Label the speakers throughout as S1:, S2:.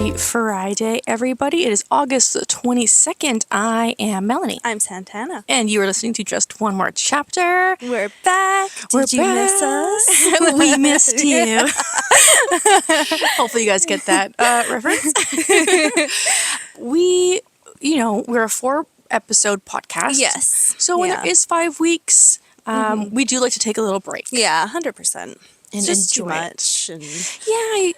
S1: Happy Friday, everybody. It is August 22nd. I am Melanie.
S2: I'm Santana.
S1: And you are listening to Just One More Chapter.
S2: We're back. Did you miss us?
S1: We missed you. Hopefully you guys get that reference. we're a 4-episode podcast.
S2: Yes.
S1: So when it is 5 weeks, we do like to take a little break.
S2: Yeah, 100%.
S1: And
S2: just
S1: enjoy
S2: too much. And
S1: yeah,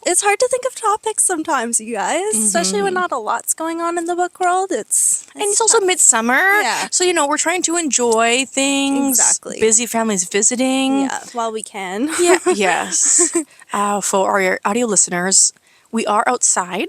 S2: it's hard to think of topics sometimes, you guys, especially when not a lot's going on in the book world. It's
S1: also midsummer.
S2: Yeah.
S1: So, we're trying to enjoy things.
S2: Exactly.
S1: Busy families visiting.
S2: Yeah, while we can.
S1: Yeah, yes. For our audio listeners, we are outside,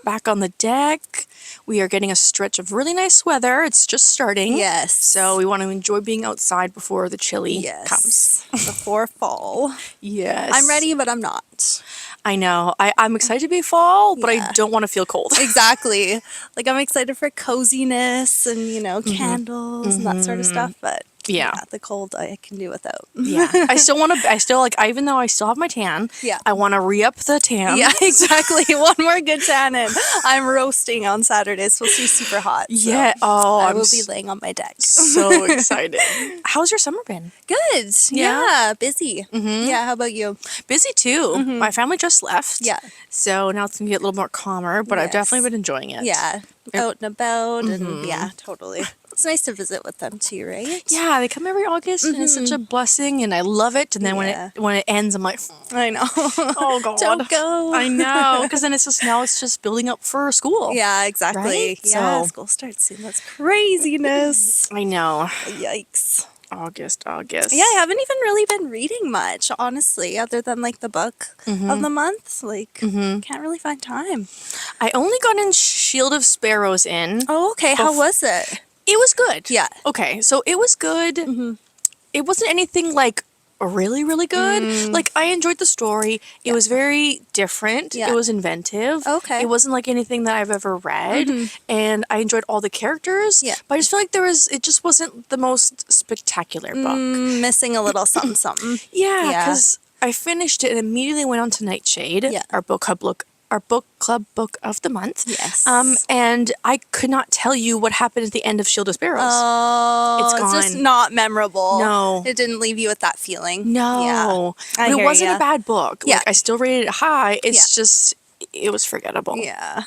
S1: back on the deck. We are getting a stretch of really nice weather. It's just starting.
S2: Yes.
S1: So we want to enjoy being outside before the chilly comes.
S2: Before fall.
S1: Yes.
S2: I'm ready, but I'm not.
S1: I know. I'm excited to be fall, but
S2: Yeah.
S1: I don't want to feel cold.
S2: Exactly. Like, I'm excited for coziness and, candles and that sort of stuff, but
S1: Yeah.
S2: the cold I can do without.
S1: Yeah. Even though I still have my tan,
S2: Yeah.
S1: I want to re-up the tan.
S2: Yeah, exactly. One more good tan in. I'm roasting on Saturday. It's supposed to be super hot. So
S1: Yeah. Oh,
S2: I will be laying on my deck.
S1: so excited. How's your summer been?
S2: Good. Yeah. Busy. Yeah. How about you?
S1: Busy too. My family just left.
S2: Yeah.
S1: So now it's going to get a little more calmer, but I've
S2: Yes.
S1: definitely been enjoying it.
S2: Yeah. Out and about. And yeah, totally. It's nice to visit with them too, right?
S1: Yeah, they come every August and it's such a blessing and I love it. And then
S2: Yeah.
S1: when it ends, I'm like,
S2: I know.
S1: oh God.
S2: Don't go.
S1: I know. Because then it's just building up for school.
S2: Yeah, exactly.
S1: Right?
S2: Yeah,
S1: So-
S2: school starts soon. That's craziness.
S1: I know.
S2: Yikes.
S1: August.
S2: Yeah, I haven't even really been reading much, honestly, other than like the book of the month. Like, can't really find time.
S1: I only got in Shield of Sparrows in.
S2: Oh, okay. How was it?
S1: It was good.
S2: Yeah.
S1: Okay, so it was good. It wasn't anything like really, really good. Like, I enjoyed the story. It was very different.
S2: Yeah.
S1: It was inventive.
S2: Okay.
S1: It wasn't like anything that I've ever read. And I enjoyed all the characters.
S2: Yeah.
S1: But I just feel like it just wasn't the most spectacular book.
S2: Missing a little something, something.
S1: Yeah,
S2: Yeah.
S1: because I finished it and immediately went on to Nightshade,
S2: Yeah.
S1: our book club book of the month.
S2: Yes.
S1: And I could not tell you what happened at the end of Shield of Sparrows.
S2: Oh,
S1: It's
S2: just
S1: gone.
S2: not memorable.
S1: No.
S2: It didn't leave you with that feeling.
S1: No.
S2: Yeah. I
S1: But it
S2: hear
S1: wasn't
S2: ya.
S1: a bad book.
S2: Yeah.
S1: Like, I still rated it high. It's just, it was forgettable.
S2: Yeah.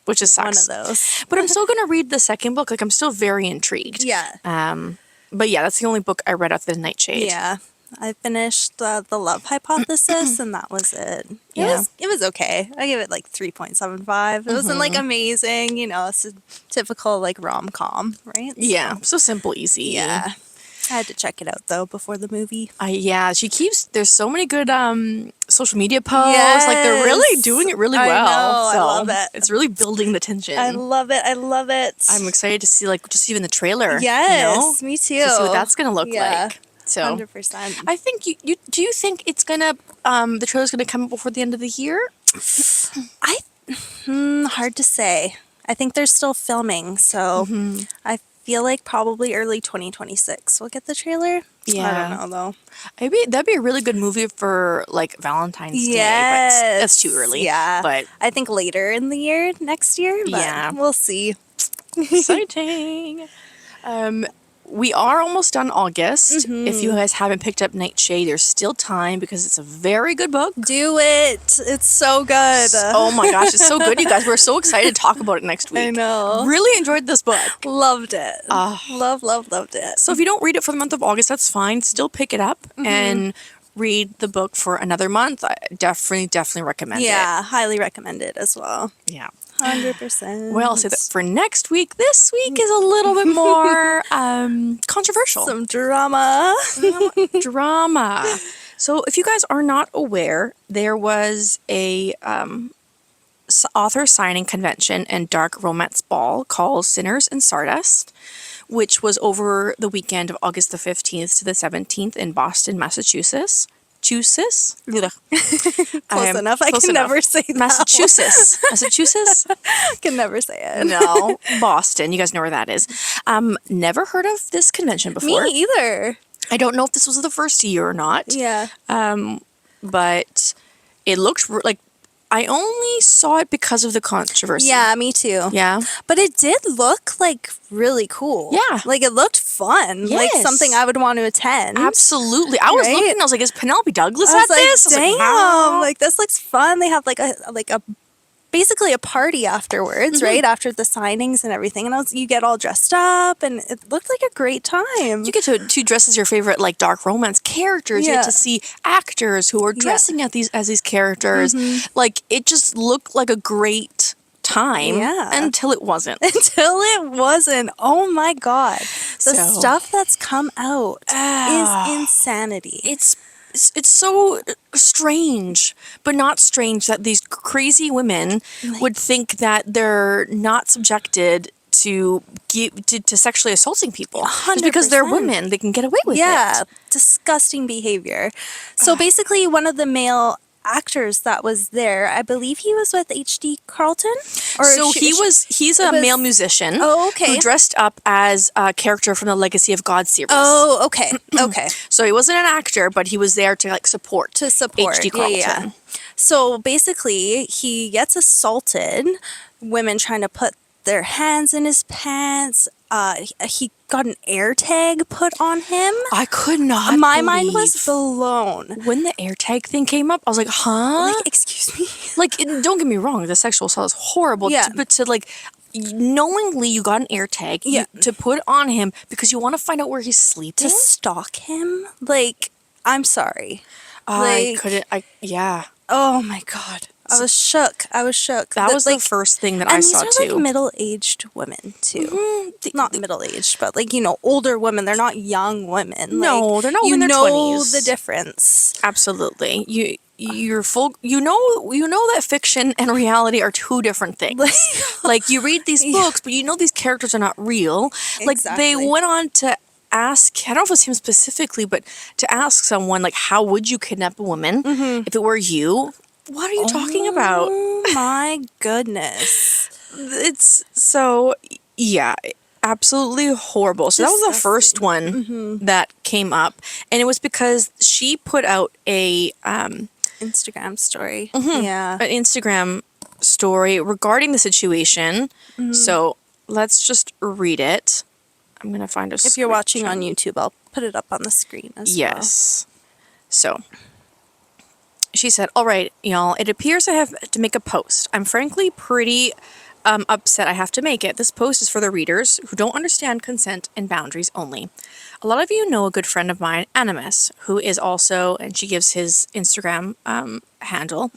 S1: Which is
S2: One
S1: sucks.
S2: of those.
S1: But I'm still going to read the second book. Like, I'm still very intrigued.
S2: Yeah.
S1: But yeah, that's the only book I read after the Nightshade.
S2: Yeah. I finished The Love Hypothesis, and that was it.
S1: Yeah.
S2: It was okay. I gave it like 3.75. It wasn't like amazing, it's a typical like rom-com, right?
S1: Yeah.
S2: So,
S1: So simple, easy.
S2: yeah. I had to check it out though before the movie.
S1: There's so many good social media posts. Like, they're really
S2: Yes.
S1: doing it really
S2: I
S1: well.
S2: know, I
S1: So
S2: love it.
S1: It's really building the tension.
S2: I love it. I love it.
S1: I'm excited to see, like, just even the trailer.
S2: Yes, me too.
S1: To see what that's going to look
S2: Yeah.
S1: like. So
S2: 100%.
S1: I think do you think it's gonna the trailer's gonna come out before the end of the year?
S2: Hard to say. I think they're still filming, so I feel like probably early 2026 we'll get the trailer.
S1: Yeah.
S2: I don't know though.
S1: Maybe that'd be a really good movie for like Valentine's Day,
S2: Yes.
S1: but that's too early.
S2: Yeah.
S1: But
S2: I think later in the year, next year, but
S1: Yeah.
S2: we'll see.
S1: exciting. We are almost done August. If you guys haven't picked up Nightshade, there's still time because it's a very good book.
S2: Do it. It's so good.
S1: Oh my gosh, it's so good, you guys. We're so excited to talk about it next week.
S2: I know.
S1: Really enjoyed this book.
S2: Loved it. Loved it.
S1: So if you don't read it for the month of August, that's fine. Still pick it up and read the book for another month. I definitely recommend it.
S2: Yeah, highly recommend it as well.
S1: Yeah.
S2: 100%.
S1: Well, I'll say that for next week. This week is a little bit more controversial.
S2: Some drama.
S1: Drama. So if you guys are not aware, there was a author signing convention and dark romance ball called Sinners and Stardust, which was over the weekend of August the 15th to the 17th in Boston, Massachusetts. Close
S2: Close enough. I can never say that.
S1: Massachusetts.
S2: Can never say it.
S1: No, Boston. You guys know where that is. Never heard of this convention before.
S2: Me either.
S1: I don't know if this was the first year or not.
S2: Yeah.
S1: But it looked like I only saw it because of the controversy.
S2: Yeah, me too.
S1: Yeah.
S2: But it did look like really cool.
S1: Yeah.
S2: Like it looked fun. Like
S1: Yes.
S2: something I would want to attend.
S1: Absolutely. I was
S2: Right?
S1: looking, I was like, is Penelope Douglas
S2: I was
S1: at
S2: like,
S1: this? I was
S2: damn,
S1: wow.
S2: like this looks fun. They have like a basically a party afterwards, right? After the signings and everything. And you get all dressed up and it looked like a great time.
S1: You get to dress as your favorite like dark romance characters. You
S2: Yeah.
S1: get to see actors who are dressing as these characters. Like it just looked like a great time until it wasn't.
S2: Until it wasn't. Oh my God. The stuff that's come out is insanity.
S1: It's so strange, but not strange that these crazy women would think that they're not subjected to sexually assaulting people.
S2: 100%.
S1: Just because they're women, they can get away with it.
S2: Yeah, disgusting behavior. So basically, one of the male actors that was there, I believe he was with HD Carlton.
S1: He's a male musician.
S2: Oh, okay.
S1: Who dressed up as a character from the Legacy of God series.
S2: Oh, okay, okay.
S1: So he wasn't an actor, but he was there to like support HD Carlton.
S2: Yeah. So basically, he gets assaulted. Women trying to put their hands in his pants. He got an air tag put on him.
S1: I could not.
S2: My mind was blown
S1: when the air tag thing came up. I was like, "Huh?
S2: Like, excuse me."
S1: Like, don't get me wrong. The sexual assault is horrible.
S2: Yeah.
S1: But to like, knowingly, you got an air tag. To put on him because you want to find out where he's sleeping.
S2: To stalk him. Like, I'm sorry.
S1: I couldn't. Yeah.
S2: Oh my God. I was shook.
S1: That was the first thing that I saw too.
S2: And these are like middle-aged women too. Not middle-aged, but like, older women. They're not young women.
S1: No, they're not in their 20s.
S2: You know the difference.
S1: Absolutely. You're full. You know that fiction and reality are two different things. Like you read these books, but you know these characters are not real. Like they went on to ask, I don't know if it was him specifically, but to ask someone like, how would you kidnap a woman if it were you? What are you talking about?
S2: Oh my goodness.
S1: It's so, yeah, absolutely horrible. So that was the first one that came up. And it was because she put out a
S2: Instagram story. Yeah.
S1: An Instagram story regarding the situation. So let's just read it. I'm going to find a
S2: If you're watching on YouTube, I'll put it up on the screen as well.
S1: Yes. So she said, "All right, y'all, it appears I have to make a post. I'm frankly pretty upset I have to make it. This post is for the readers who don't understand consent and boundaries only. A lot of you know a good friend of mine, Animus, who is also," and she gives his Instagram handle.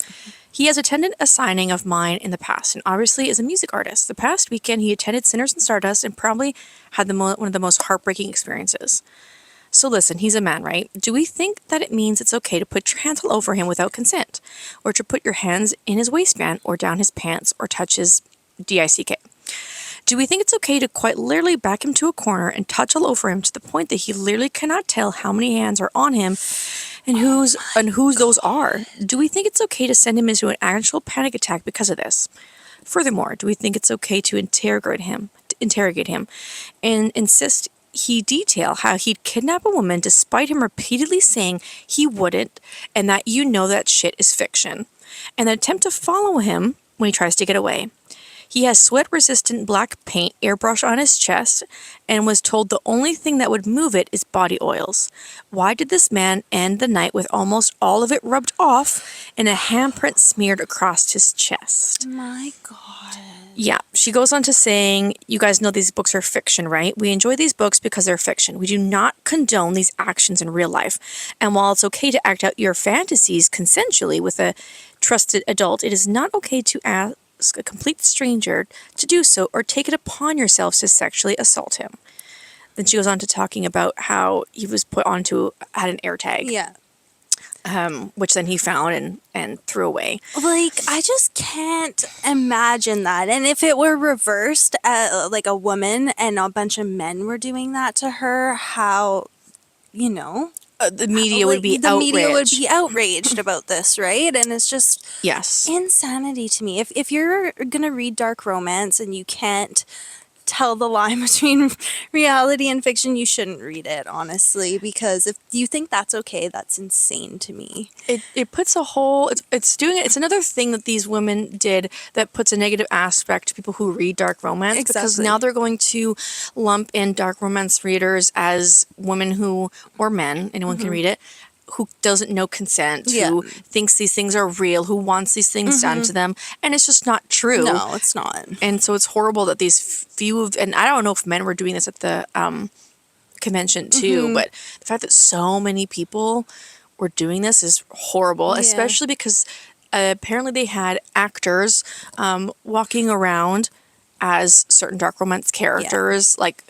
S1: "He has attended a signing of mine in the past and obviously is a music artist. The past weekend, he attended Sinners and Stardust and probably had one of the most heartbreaking experiences. So listen, he's a man, right? Do we think that it means it's okay to put your hands all over him without consent? Or to put your hands in his waistband or down his pants or touch his DICK? Do we think it's okay to quite literally back him to a corner and touch all over him to the point that he literally cannot tell how many hands are on him and whose those are? Do we think it's okay to send him into an actual panic attack because of this? Furthermore, do we think it's okay to interrogate him and insist he detail how he'd kidnap a woman despite him repeatedly saying he wouldn't and that that shit is fiction, and then attempt to follow him when he tries to get away? He has sweat-resistant black paint airbrushed on his chest and was told the only thing that would move it is body oils. Why did this man end the night with almost all of it rubbed off and a handprint smeared across his chest?"
S2: My God.
S1: Yeah, she goes on to saying, "You guys know these books are fiction, right? We enjoy these books because they're fiction. We do not condone these actions in real life. And while it's okay to act out your fantasies consensually with a trusted adult, it is not okay to ask a complete stranger to do so or take it upon yourselves to sexually assault him." Then she goes on to talking about how he was had an air tag.
S2: Yeah.
S1: Which then he found and threw away.
S2: Like, I just can't imagine that. And if it were reversed, like a woman and a bunch of men were doing that to her, how,
S1: the media would be outraged.
S2: The media would be outraged about this, right? And it's just
S1: yes,
S2: insanity to me. If you're gonna read dark romance and you can't tell the line between reality and fiction, you shouldn't read it, honestly, because if you think that's okay, that's insane to me.
S1: It puts a whole it's another thing that these women did that puts a negative aspect to people who read dark romance, because
S2: Exactly.
S1: now they're going to lump in dark romance readers as women who, or men, anyone can read it, who doesn't know consent,
S2: Yeah.
S1: who thinks these things are real, who wants these things done to them, and it's just not true.
S2: No, it's not.
S1: And so it's horrible that these and I don't know if men were doing this at the convention too, but the fact that so many people were doing this is horrible,
S2: Yeah.
S1: especially because apparently they had actors walking around as certain dark romance characters, like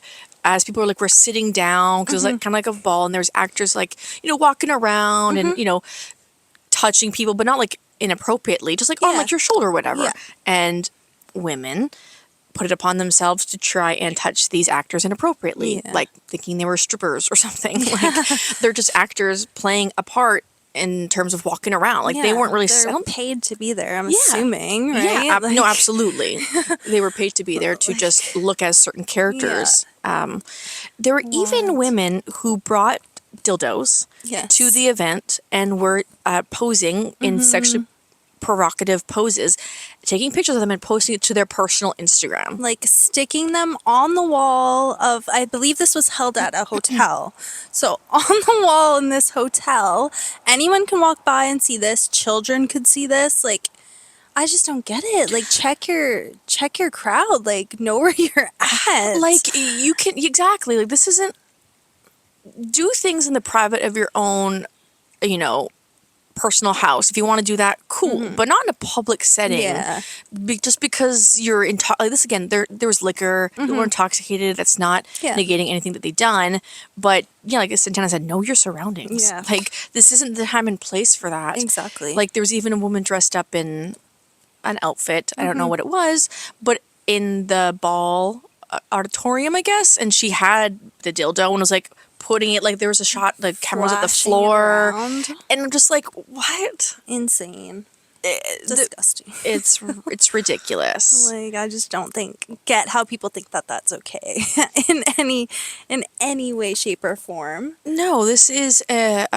S1: as people were like, we're sitting down because it was like kind of like a ball, and there's actors like, you know, walking around and, you know, touching people, but not like inappropriately, just like on
S2: Yeah.
S1: like your shoulder or whatever.
S2: Yeah.
S1: And women put it upon themselves to try and touch these actors inappropriately,
S2: Yeah.
S1: like thinking they were strippers or something. Like they're just actors playing a part in terms of walking around. Like they weren't really
S2: they're paid to be there, I'm
S1: Yeah.
S2: assuming, right?
S1: Yeah, no,
S2: Like-
S1: absolutely. They were paid to be there to just look as certain characters. There were even
S2: What?
S1: women who brought dildos
S2: Yes.
S1: to the event and were posing in sexually provocative poses, taking pictures of them and posting it to their personal Instagram.
S2: Like sticking them on the wall of, I believe this was held at a hotel. So on the wall in this hotel, anyone can walk by and see this. Children could see this. Like, I just don't get it. Like, check your crowd. Like, know where you're at.
S1: Like you can exactly, like this isn't, do things in the private of your own, you know, personal house. If you want to do that, cool, but not in a public setting.
S2: Yeah.
S1: Just because you're like this again, there was liquor, you were intoxicated. That's not
S2: Yeah.
S1: negating anything that they've done. But yeah, like Santana said, know your surroundings.
S2: Yeah.
S1: Like this isn't the time and place for that.
S2: Exactly.
S1: Like there was even a woman dressed up in an outfit. I don't know what it was, but in the ball auditorium, I guess, and she had the dildo and was like putting it, like there was a shot, the cameras at the
S2: Flashing
S1: floor,
S2: around.
S1: and I'm just like, what?
S2: Insane.
S1: The-
S2: Disgusting.
S1: it's ridiculous.
S2: Like, I just don't get how people think that that's okay in any way, shape, or form.
S1: No, this is a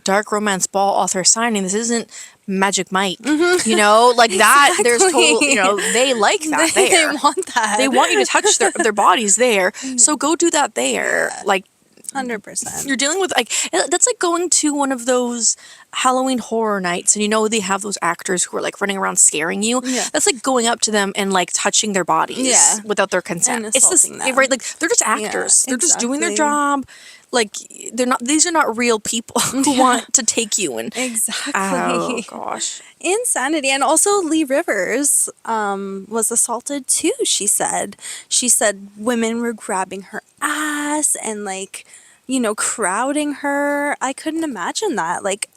S1: dark romance ball author signing. This isn't Magic Mike. You know, like that. There's total, you know, they like that
S2: They
S1: there.
S2: want that.
S1: They want you to touch their bodies there. So go do that there. Like
S2: 100%.
S1: you're dealing with, like, that's like going to one of those Halloween horror nights and you know they have those actors who are like running around scaring you.
S2: Yeah.
S1: That's like going up to them and like touching their bodies
S2: Yeah.
S1: without their consent.
S2: And
S1: It's this,
S2: assaulting them.
S1: right? Like they're just actors. They're just doing their
S2: exactly.
S1: job. Like they're not. These are not real people who want to take you and.
S2: Exactly.
S1: Oh gosh.
S2: Insanity. And also Lee Rivers was assaulted too, she said. She said women were grabbing her ass and like, you know, crowding her. I couldn't imagine that. Like,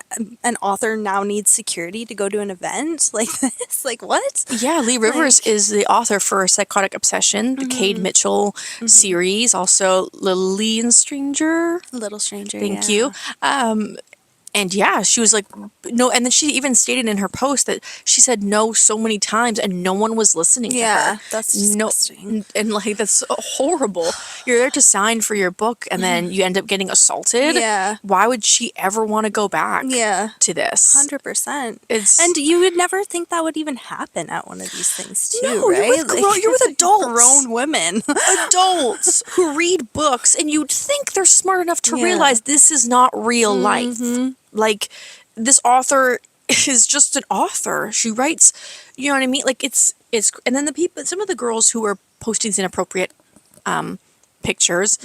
S2: an author now needs security to go to an event like this. Like, what?
S1: Yeah, Lee Rivers is the author for Psychotic Obsession, the Cade Mitchell series, also Lillian Stranger.
S2: Little Stranger.
S1: Thank
S2: yeah.
S1: you. And yeah, she was like, no, and then she even stated in her post that she said no so many times and no one was listening to
S2: Yeah,
S1: her.
S2: that's disgusting.
S1: And like, that's horrible. You're there to sign for your book and then you end up getting assaulted.
S2: Yeah.
S1: Why would she ever want to go back
S2: Yeah.
S1: to this?
S2: 100%.
S1: It's-
S2: And you would never think that would even happen at one of these things too,
S1: No,
S2: right?
S1: you're with adults.
S2: Grown women.
S1: Adults who read books and you'd think they're smart enough to
S2: Yeah.
S1: realize this is not real life. Like this author is just an author. She writes, you know what I mean? Like it's and then the people, some of the girls who were posting these inappropriate pictures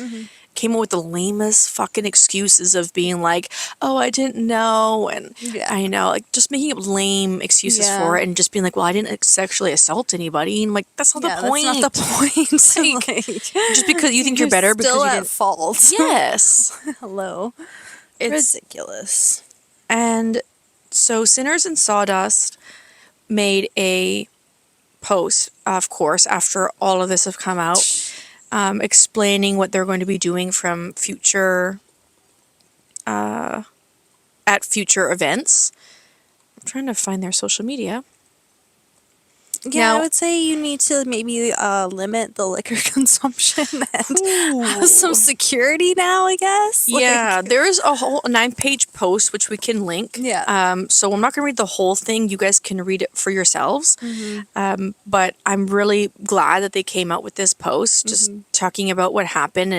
S1: came up with the lamest fucking excuses of being like, oh, I didn't know, and
S2: Yeah.
S1: I know, like just making up lame excuses
S2: Yeah.
S1: for it and just being like, well, I didn't sexually assault anybody, and I'm like, that's not the point.
S2: That's not the point.
S1: Like, just because you think you're better because
S2: still
S1: you
S2: at
S1: didn't.
S2: fault.
S1: Yes.
S2: Hello.
S1: It's
S2: Ridiculous.
S1: And so Sinners and Stardust made a post, of course, after all of this have come out, explaining what they're going to be doing from future, at future events. I'm trying to find their social media.
S2: Yeah, I would say you need to maybe limit the liquor consumption and have some security now, I guess.
S1: Yeah, there is a whole 9-page post which we can link.
S2: Yeah.
S1: So I'm not going to read the whole thing. You guys can read it for yourselves. But I'm really glad that they came out with this post, just talking about what happened,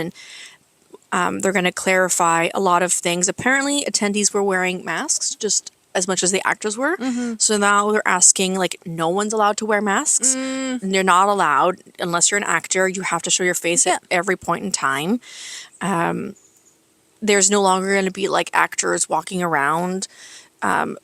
S1: and they're going to clarify a lot of things. Apparently, attendees were wearing masks just as much as the actors were. So now they're asking, like, no one's allowed to wear masks. And they're not allowed unless you're an actor. You have to show your face at every point in time. There's no longer going to be like actors walking around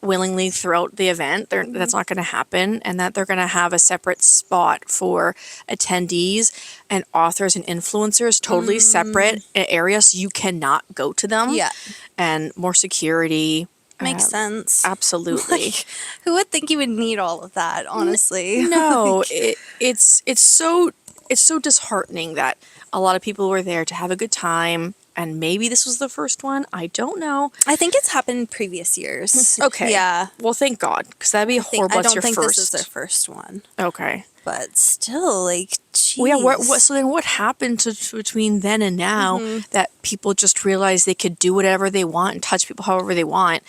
S1: willingly throughout the event. That's not going to happen, and that they're going to have a separate spot for attendees and authors and influencers, totally separate areas, so you cannot go to them.
S2: Yeah.
S1: And more security.
S2: Makes sense.
S1: Absolutely.
S2: Like, who would think you would need all of that, honestly?
S1: No, it's so disheartening that a lot of people were there to have a good time. And maybe this was the first one. I don't know.
S2: I think it's happened in previous years.
S1: Okay.
S2: Yeah.
S1: Well, thank God, because that'd be horrible.
S2: I
S1: It's
S2: don't
S1: your
S2: think
S1: first.
S2: this is their first one.
S1: Okay.
S2: But still, like, geez.
S1: Well, yeah. So then, what happened between then and now that people just realized they could do whatever they want and touch people however they want,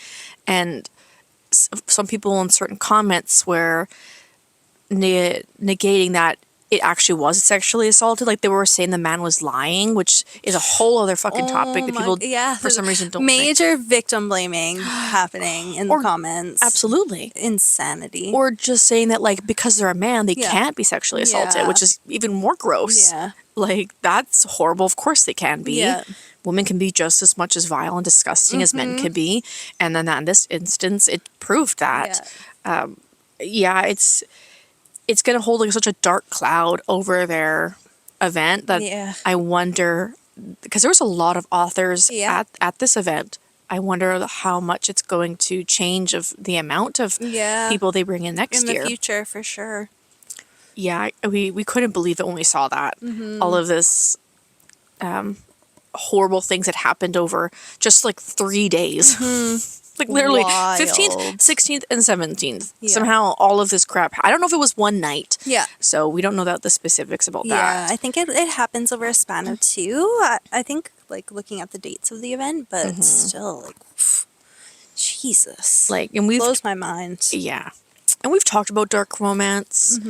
S1: and some people in certain comments were negating that it actually was sexually assaulted. Like, they were saying the man was lying, which is a whole other fucking topic that people, for some reason, don't think.
S2: Major victim blaming happening in the comments.
S1: Absolutely.
S2: Insanity.
S1: Or just saying that, like, because they're a man, they can't be sexually assaulted, which is even more gross.
S2: Yeah.
S1: Like, that's horrible. Of course they can be.
S2: Yeah.
S1: Women can be just as much as vile and disgusting as men can be. And then in this instance, it proved that. Yeah, it's going to hold like such a dark cloud over their event that I wonder, because there was a lot of authors at this event. I wonder how much it's going to change of the amount of people they bring in next year.
S2: In the future, for sure.
S1: Yeah, we couldn't believe it when we saw that. All of this horrible things that happened over just like 3 days. Like literally
S2: Wild.
S1: 15th, 16th, and 17th. Somehow all of this crap. I don't know if it was one night.
S2: Yeah.
S1: So we don't know the specifics about that.
S2: Yeah, I think it happens over a span of 2. I think, like, looking at the dates of the event, but it's still, like, Jesus.
S1: Like, and
S2: blows my mind.
S1: Yeah. And we've talked about dark romance.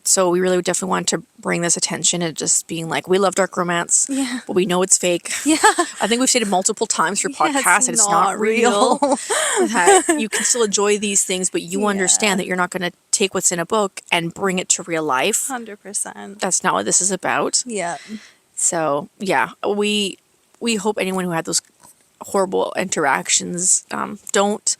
S1: So we really definitely want to bring this attention and just being like, we love dark romance, but we know it's fake.
S2: Yeah.
S1: I think we've stated multiple times through podcasts that it's not real. That you can still enjoy these things, but you understand that you're not going to take what's in a book and bring it to real life.
S2: 100%.
S1: That's not what this is about.
S2: Yeah.
S1: So, yeah, we hope anyone who had those horrible interactions don't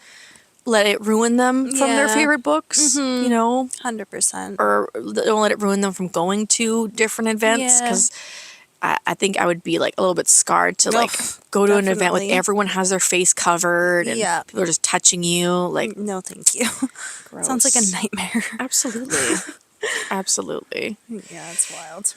S1: let it ruin them from their favorite books, you know?
S2: 100%.
S1: Or don't let it ruin them from going to different events, because I think I would be like a little bit scarred to like go to an event with everyone has their face covered and people are just touching you. Like,
S2: no, thank you.
S1: gross.
S2: Sounds like a nightmare.
S1: Absolutely. Absolutely.
S2: Yeah, it's wild.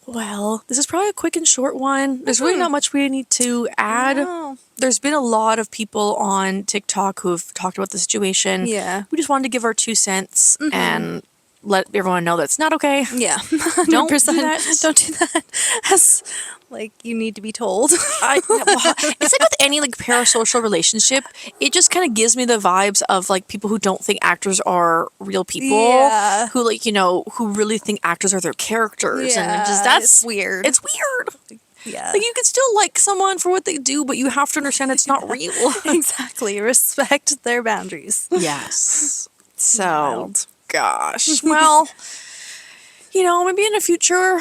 S1: Well, this is probably a quick and short one. There's really not much we need to add.
S2: No.
S1: There's been a lot of people on TikTok who've talked about the situation.
S2: Yeah.
S1: We just wanted to give our 2 cents and let everyone know that's not okay.
S2: Yeah.
S1: Don't do that.
S2: Don't do that. As, like, you need to be told.
S1: It's like with any like parasocial relationship, it just kind of gives me the vibes of like people who don't think actors are real people, who like, you know, who really think actors are their characters, and it just that's
S2: weird.
S1: It's weird.
S2: Yeah.
S1: Like, you can still like someone for what they do, but you have to understand it's not real.
S2: Exactly. Respect their boundaries.
S1: Yes. So,
S2: Wild.
S1: gosh. Well, you know, maybe in the future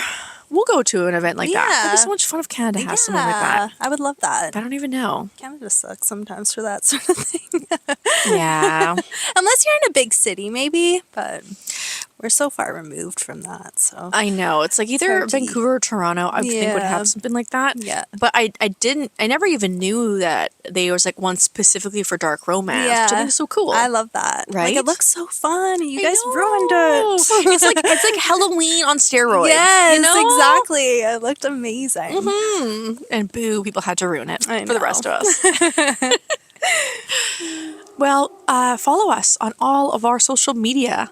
S1: we'll go to an event like that. It'd be so much fun if Canada has something like that.
S2: I would love that.
S1: I don't even know.
S2: Canada sucks sometimes for that sort of thing.
S1: Yeah.
S2: Unless you're in a big city, maybe, but we're so far removed from that, so.
S1: I know. It's like either Vancouver or Toronto, I think would have something like that.
S2: Yeah.
S1: But I never even knew that there was like one specifically for dark romance, which I think is so cool.
S2: I love that.
S1: Right?
S2: Like, it looks so fun. You guys ruined it.
S1: It's like Halloween on steroids.
S2: Yes,
S1: you know?
S2: exactly. It looked amazing.
S1: And boo, people had to ruin it
S2: I
S1: for the
S2: know.
S1: rest of us. Well, follow us on all of our social media.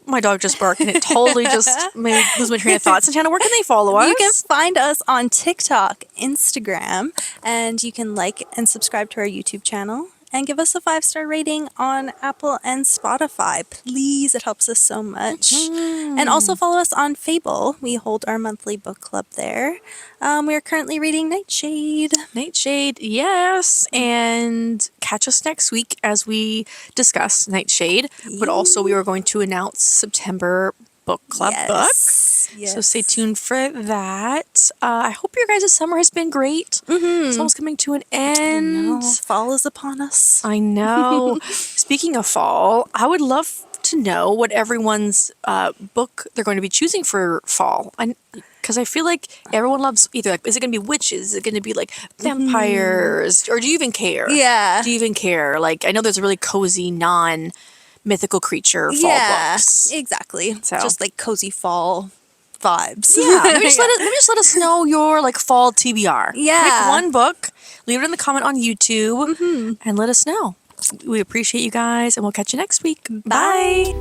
S1: My dog just barked and it totally just made me lose my train of thought. Santana, where can they follow us?
S2: You can find us on TikTok, Instagram, and you can like and subscribe to our YouTube channel and give us a 5-star rating on Apple and Spotify. Please, it helps us so much. And also follow us on Fable. We hold our monthly book club there. We are currently reading Nightshade.
S1: Nightshade, yes. And catch us next week as we discuss Nightshade. But also we are going to announce September book club book.
S2: Yes.
S1: So stay tuned for that. I hope your guys' summer has been great. It's almost coming to an end.
S2: Fall is upon us.
S1: I know. Speaking of fall, I would love to know what everyone's book they're going to be choosing for fall. Because I feel like everyone loves either, like, is it going to be witches? Is it going to be like vampires? Or do you even care?
S2: Yeah.
S1: Do you even care? Like, I know there's a really cozy, non-mythical creature fall books.
S2: Exactly.
S1: So.
S2: Just like cozy fall vibes.
S1: Yeah, maybe just let us know your like fall TBR.
S2: Yeah.
S1: Pick one book, leave it in the comment on YouTube, and let us know. We appreciate you guys, and we'll catch you next week.
S2: Bye.